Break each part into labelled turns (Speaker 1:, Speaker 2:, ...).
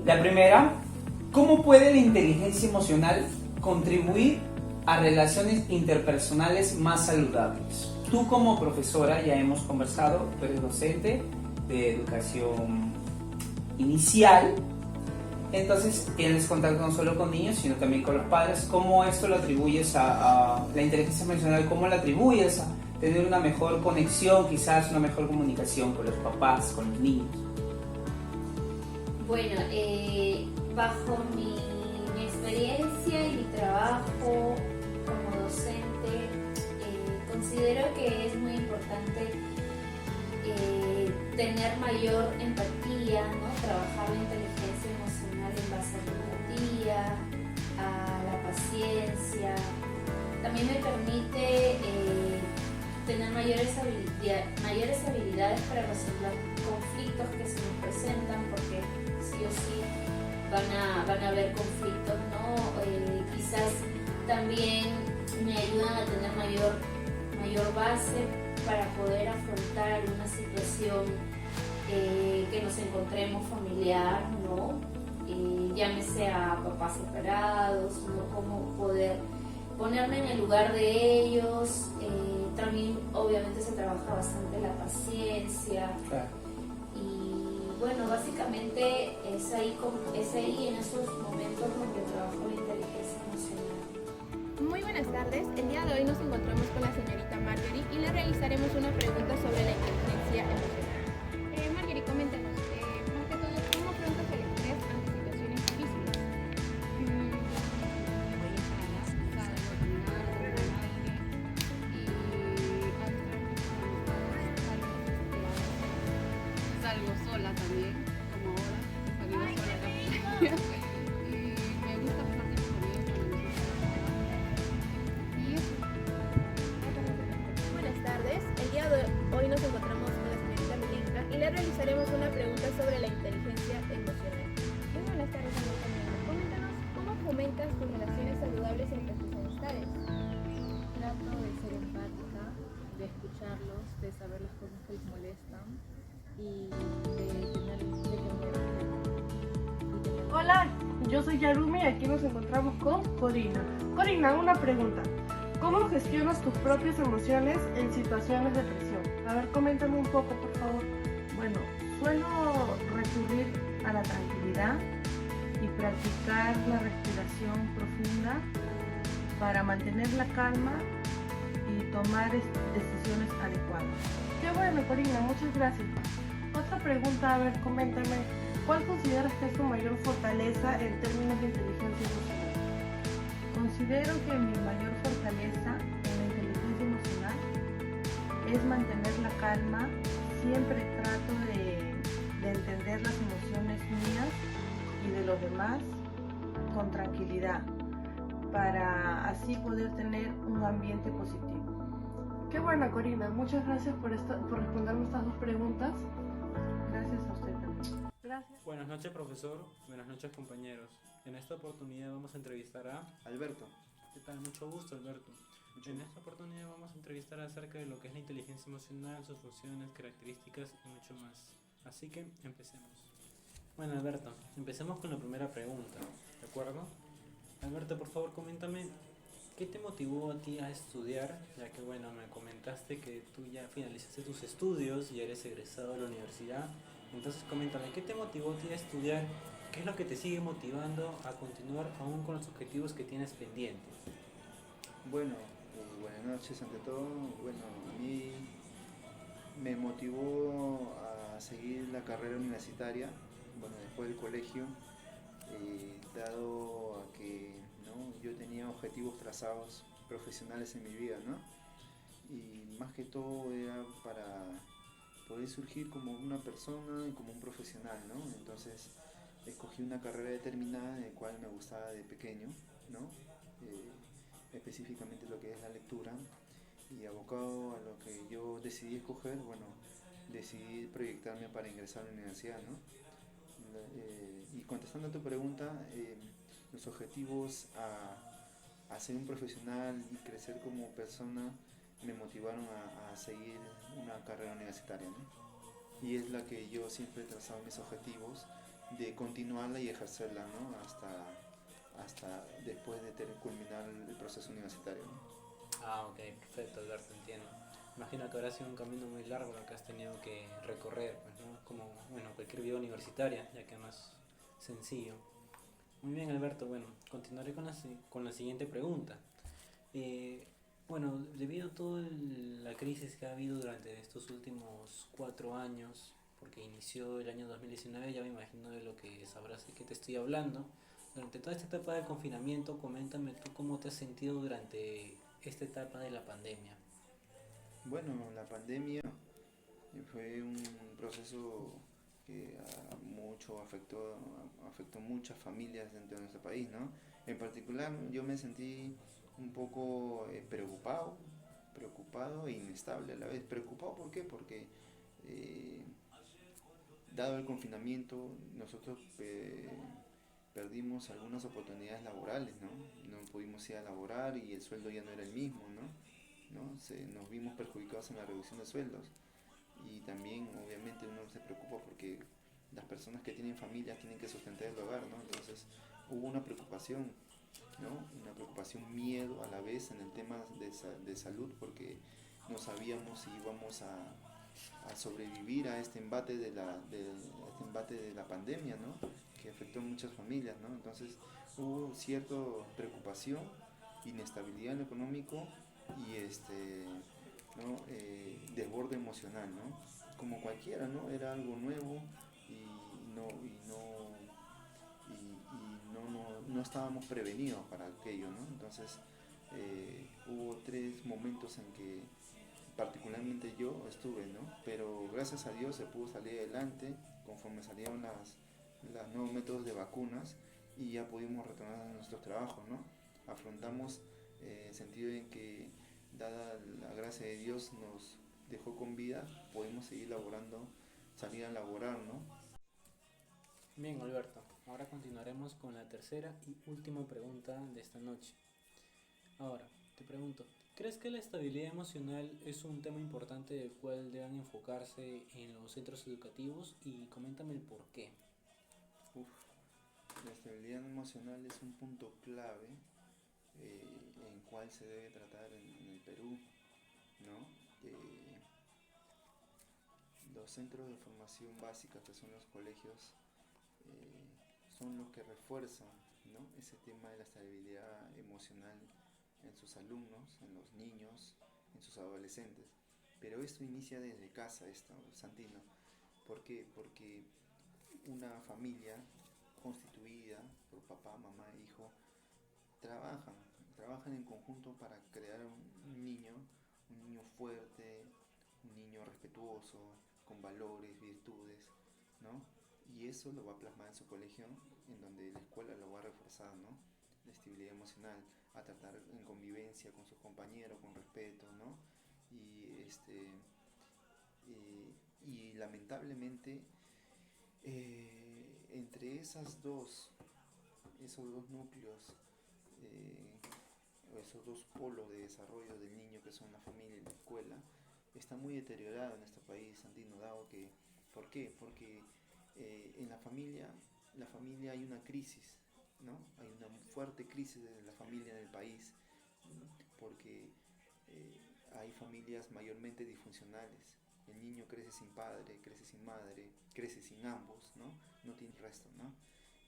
Speaker 1: La primera, ¿cómo puede la inteligencia emocional contribuir a relaciones interpersonales más saludables? Tú como profesora, ya hemos conversado, tú eres docente de educación inicial, entonces tienes contacto no solo con niños, sino también con los padres. ¿Cómo esto lo atribuyes a la inteligencia emocional? ¿Cómo lo atribuyes a tener una mejor conexión, quizás una mejor comunicación con los papás, con los niños?
Speaker 2: Bueno, bajo mi experiencia y mi trabajo como docente, considero que es muy importante tener mayor empatía, ¿no? Trabajar la inteligencia emocional en base a la empatía, a la paciencia. También me permite tener mayores habilidades para resolver conflictos que se nos presentan, porque sí o sí van a haber conflictos, ¿no? Quizás también me ayudan a tener mayor base para poder afrontar alguna situación que nos encontremos familiar, ¿no? Llámese a papás separados, ¿no? Cómo poder ponerme en el lugar de ellos. También obviamente se trabaja bastante la paciencia.
Speaker 1: Claro.
Speaker 2: Y bueno, básicamente es ahí en esos momentos donde trabajo la inteligencia emocional.
Speaker 3: Muy buenas tardes, el día de hoy nos encontramos con la señorita Marjorie y le realizaremos una pregunta sobre la inteligencia emocional. Marjorie, coméntanos, más que todo, ¿cómo afrontas el estrés ante situaciones difíciles?
Speaker 4: Salgo sola también, como ahora, salgo sola a la playa. Y me gusta pasar tiempo con ellos cuando me siento. Y eso.
Speaker 3: Buenas tardes, el día de hoy nos encontramos con la señorita Milenka y le realizaremos una pregunta sobre la inteligencia emocional. Muy buenas tardes, señorita Milenka. Coméntanos, ¿cómo fomentas tus relaciones saludables entre tus amistades?
Speaker 4: Trato de ser empática, de escucharlos, de saber las cosas que les molestan y de tener
Speaker 5: Hola, yo soy Yarumi y aquí nos encontramos con Corina. Corina, una pregunta. ¿Cómo gestionas tus propias emociones en situaciones de presión? A ver, coméntame un poco, por favor.
Speaker 6: Bueno, suelo recurrir a la tranquilidad y practicar la respiración profunda para mantener la calma y tomar decisiones adecuadas.
Speaker 5: Qué bueno, Corina, muchas gracias. Otra pregunta, a ver, coméntame. ¿Cuál consideras que es tu mayor fortaleza en términos de inteligencia emocional?
Speaker 6: Considero que mi mayor fortaleza en la inteligencia emocional es mantener la calma. Siempre trato de entender las emociones mías y de los demás con tranquilidad para así poder tener un ambiente positivo.
Speaker 5: Qué buena, Corina. Muchas gracias por responderme estas dos preguntas.
Speaker 6: Gracias a usted también.
Speaker 5: Gracias.
Speaker 7: Buenas noches, profesor. Buenas noches, compañeros. En esta oportunidad vamos a entrevistar a
Speaker 8: Alberto.
Speaker 7: ¿Qué tal? Mucho gusto, Alberto. En esta oportunidad vamos a entrevistar acerca de lo que es la inteligencia emocional, sus funciones, características y mucho más. Así que empecemos. Bueno, Alberto, empecemos con la primera pregunta, ¿de acuerdo? Alberto, por favor, coméntame, ¿qué te motivó a ti a estudiar? Ya que, bueno, me comentaste que tú ya finalizaste tus estudios y eres egresado de la universidad. Entonces, coméntame, ¿qué te motivó a ti a estudiar? ¿Qué es lo que te sigue motivando a continuar aún con los objetivos que tienes pendientes?
Speaker 8: Bueno, buenas noches ante todo. Bueno, a mí me motivó a seguir la carrera universitaria, bueno, después del colegio, dado a que, ¿no?, yo tenía objetivos trazados profesionales en mi vida, ¿no? Y más que todo era para poder surgir como una persona y como un profesional, ¿no? Entonces escogí una carrera determinada en la cual me gustaba de pequeño, ¿no? Específicamente lo que es la lectura, y abocado a lo que yo decidí escoger, bueno, decidí proyectarme para ingresar a la universidad, ¿no? Y contestando a tu pregunta, los objetivos a ser un profesional y crecer como persona me motivaron a seguir una carrera universitaria, ¿no? Y es la que yo siempre he trazado mis objetivos de continuarla y ejercerla, ¿no? Hasta después de culminar el proceso universitario, ¿no?
Speaker 7: Ah, ok, perfecto, Alberto, entiendo. Imagino que habrá sido un camino muy largo lo que has tenido que recorrer, pues, ¿no? Como, bueno, cualquier vida universitaria, ya que no es sencillo. Muy bien, Alberto, bueno, continuaré con la siguiente pregunta. Bueno, debido a toda la crisis que ha habido durante estos últimos 4 años, porque inició el año 2019, ya me imagino de lo que sabrás de qué te estoy hablando. Durante toda esta etapa de confinamiento, coméntame tú cómo te has sentido durante esta etapa de la pandemia.
Speaker 8: Bueno, la pandemia fue un proceso que afectó muchas familias dentro de nuestro país, ¿no? En particular, yo me sentí un poco preocupado e inestable a la vez. Preocupado, ¿por qué? Porque eh, dado el confinamiento, nosotros perdimos algunas oportunidades laborales, ¿no? No pudimos ir a laborar y el sueldo ya no era el mismo, ¿no? Nos vimos perjudicados en la reducción de sueldos. Y también obviamente uno se preocupa porque las personas que tienen familias tienen que sustentar el hogar, ¿no? Entonces hubo una preocupación, ¿no? Una preocupación, miedo a la vez en el tema de salud, porque no sabíamos si íbamos a sobrevivir a este embate de la pandemia, ¿no? Que afectó a muchas familias, ¿no? Entonces hubo cierta preocupación, inestabilidad en lo económico y ¿no? Desborde emocional, ¿no? Como cualquiera, ¿no? Era algo nuevo y no estábamos prevenidos para aquello, ¿no? Entonces hubo 3 momentos en que particularmente yo estuve, ¿no? Pero gracias a Dios se pudo salir adelante conforme salieron los nuevos métodos de vacunas y ya pudimos retornar a nuestros trabajos, ¿no? Afrontamos el sentido en que, dada la gracia de Dios, nos dejó con vida, podemos seguir laborando, salir a laborar, ¿no?
Speaker 7: Bien, Alberto, ahora continuaremos con la tercera y última pregunta de esta noche. Ahora, te pregunto, ¿crees que la estabilidad emocional es un tema importante del cual deban enfocarse en los centros educativos? Y coméntame el por qué.
Speaker 8: Uf, la estabilidad emocional es un punto clave en cual se debe tratar en el Perú, ¿no? Los centros de formación básica, que son los colegios, son los que refuerzan, ¿no? Ese tema de la estabilidad emocional en sus alumnos, en los niños, en sus adolescentes. Pero esto inicia desde casa, Santino. ¿Por qué? Porque una familia constituida por papá, mamá e hijo trabajan en conjunto para crear un niño fuerte, un niño respetuoso, con valores, virtudes, ¿no? Y eso lo va a plasmar en su colegio, en donde la escuela lo va a reforzar, ¿no? La estabilidad emocional, a tratar en convivencia con sus compañeros, con respeto, ¿no? Y lamentablemente, entre esos dos núcleos, esos dos polos de desarrollo del niño, que son la familia y la escuela, está muy deteriorado en nuestro país, Santino, dado que, ¿por qué? Porque en la familia hay una crisis, ¿no? Hay una fuerte crisis de la familia en el país, porque hay familias mayormente disfuncionales. El niño crece sin padre, crece sin madre, crece sin ambos, ¿no? No tiene resto, ¿no?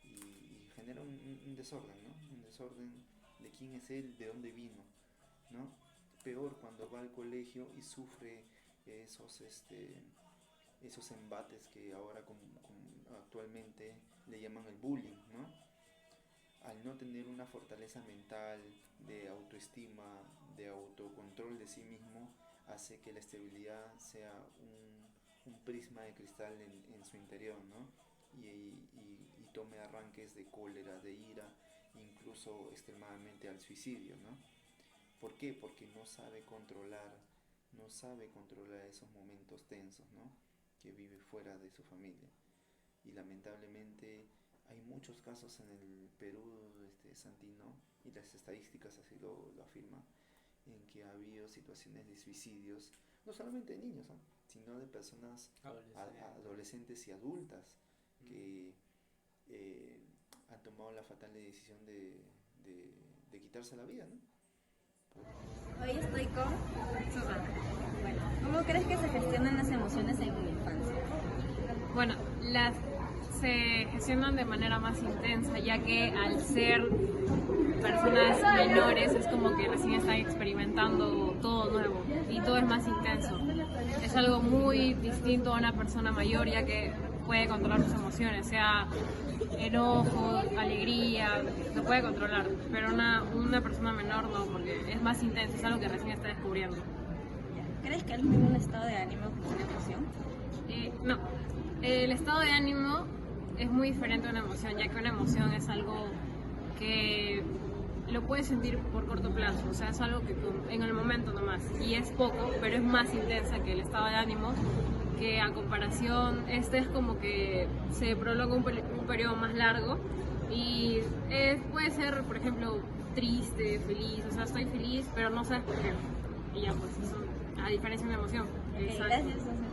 Speaker 8: Y genera un desorden, ¿no? Un desorden de quién es él, de dónde vino, ¿no? Peor cuando va al colegio y sufre esos embates que ahora actualmente le llaman el bullying, ¿no? Al no tener una fortaleza mental, de autoestima, de autocontrol de sí mismo, hace que la estabilidad sea un prisma de cristal en su interior, ¿no? Y tome arranques de cólera, de ira, incluso extremadamente al suicidio, ¿no? ¿Por qué? Porque no sabe controlar esos momentos tensos, ¿no? Que vive fuera de su familia. Y lamentablemente hay muchos casos en el Perú, Santino, y las estadísticas así lo afirman, en que ha habido situaciones de suicidios, no solamente de niños, ¿no? Sino de personas adolescentes y adultas que han tomado la fatal decisión de quitarse la vida, ¿no?
Speaker 9: Hoy estoy con Susana. Bueno, ¿cómo crees que se gestionan las emociones en la infancia?
Speaker 10: Bueno, se gestionan de manera más intensa, ya que al ser personas menores es como que recién están experimentando todo nuevo y todo es más intenso. Es algo muy distinto a una persona mayor, ya que puede controlar sus emociones, sea enojo, alegría, lo puede controlar, pero una persona menor no, porque es más intenso, es algo que recién está descubriendo.
Speaker 9: ¿Crees que es un estado de ánimo con una emoción?
Speaker 10: No, el estado de ánimo es muy diferente a una emoción, ya que una emoción es algo que lo puedes sentir por corto plazo, o sea, es algo que en el momento nomás, y es poco, pero es más intensa que el estado de ánimo, que a comparación, este es como que se prolonga un periodo más largo, y puede ser, por ejemplo, triste, feliz, o sea, estoy feliz, pero no sabes por qué, y ya pues, eso, a diferencia de una emoción.
Speaker 9: Gracias, Susana.